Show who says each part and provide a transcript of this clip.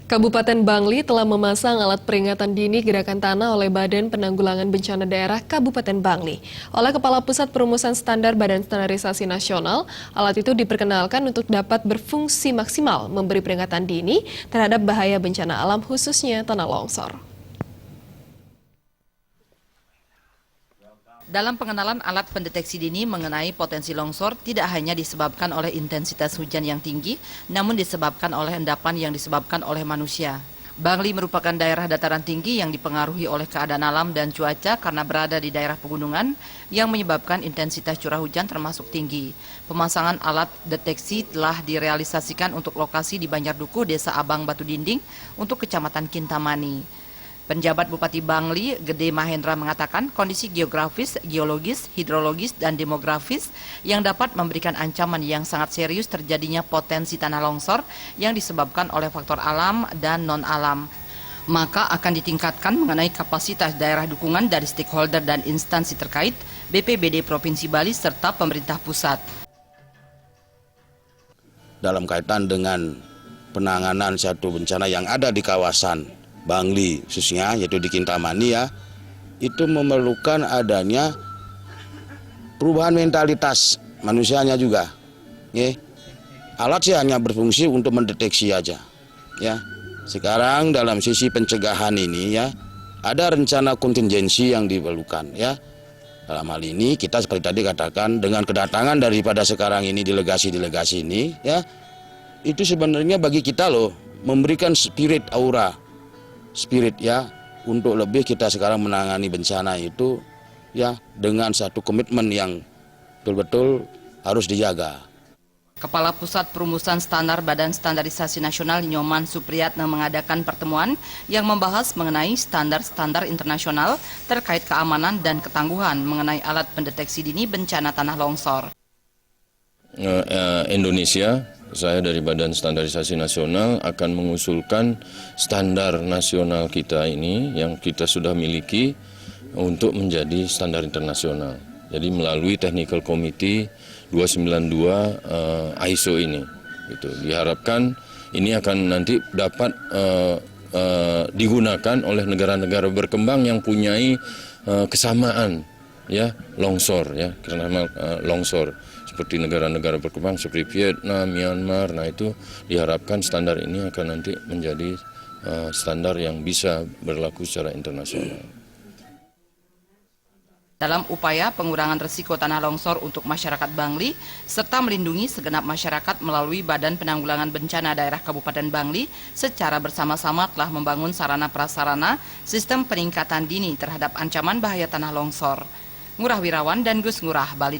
Speaker 1: Kabupaten Bangli telah memasang alat peringatan dini gerakan tanah oleh Badan Penanggulangan Bencana Daerah Kabupaten Bangli. Oleh Kepala Pusat Perumusan Standar Badan Standarisasi Nasional, alat itu diperkenalkan untuk dapat berfungsi maksimal memberi peringatan dini terhadap bahaya bencana alam khususnya tanah longsor.
Speaker 2: Dalam pengenalan alat pendeteksi dini mengenai potensi longsor tidak hanya disebabkan oleh intensitas hujan yang tinggi, namun disebabkan oleh endapan yang disebabkan oleh manusia. Bangli merupakan daerah dataran tinggi yang dipengaruhi oleh keadaan alam dan cuaca karena berada di daerah pegunungan yang menyebabkan intensitas curah hujan termasuk tinggi. Pemasangan alat deteksi telah direalisasikan untuk lokasi di Banjarduku, Desa Abang Batu Dinding untuk Kecamatan Kintamani. Penjabat Bupati Bangli, Gede Mahendra mengatakan kondisi geografis, geologis, hidrologis, dan demografis yang dapat memberikan ancaman yang sangat serius terjadinya potensi tanah longsor yang disebabkan oleh faktor alam dan non-alam. Maka akan ditingkatkan mengenai kapasitas daerah dukungan dari stakeholder dan instansi terkait, BPBD Provinsi Bali, serta pemerintah pusat.
Speaker 3: Dalam kaitan dengan penanganan satu bencana yang ada di kawasan Bangli khususnya yaitu di Kintamani ya, itu memerlukan adanya perubahan mentalitas manusianya juga. Alat sih hanya berfungsi untuk mendeteksi aja. Ya, sekarang dalam sisi pencegahan ini ya ada rencana kontingensi yang diperlukan ya. Dalam hal ini kita seperti tadi katakan dengan kedatangan daripada sekarang ini delegasi-delegasi ini ya, itu sebenarnya bagi kita loh memberikan spirit ya untuk lebih kita sekarang menangani bencana itu ya dengan satu komitmen yang betul-betul harus dijaga.
Speaker 2: Kepala Pusat Perumusan Standar Badan Standarisasi Nasional Nyoman Supriyatna mengadakan pertemuan yang membahas mengenai standar-standar internasional terkait keamanan dan ketangguhan mengenai alat pendeteksi dini bencana tanah longsor.
Speaker 4: Indonesia, saya dari Badan Standarisasi Nasional akan mengusulkan standar nasional kita ini yang kita sudah miliki untuk menjadi standar internasional. Jadi melalui Technical Committee 292 ISO ini, gitu. Diharapkan ini akan nanti dapat digunakan oleh negara-negara berkembang yang punyai kesamaan ya longsor ya, karena longsor seperti negara-negara berkembang seperti Vietnam, Myanmar. Nah itu diharapkan standar ini akan nanti menjadi standar yang bisa berlaku secara internasional.
Speaker 2: Dalam upaya pengurangan risiko tanah longsor untuk masyarakat Bangli, serta melindungi segenap masyarakat melalui Badan Penanggulangan Bencana Daerah Kabupaten Bangli, secara bersama-sama telah membangun sarana-prasarana sistem peningkatan dini terhadap ancaman bahaya tanah longsor. Ngurah Wirawan dan Gus Ngurah, Bali.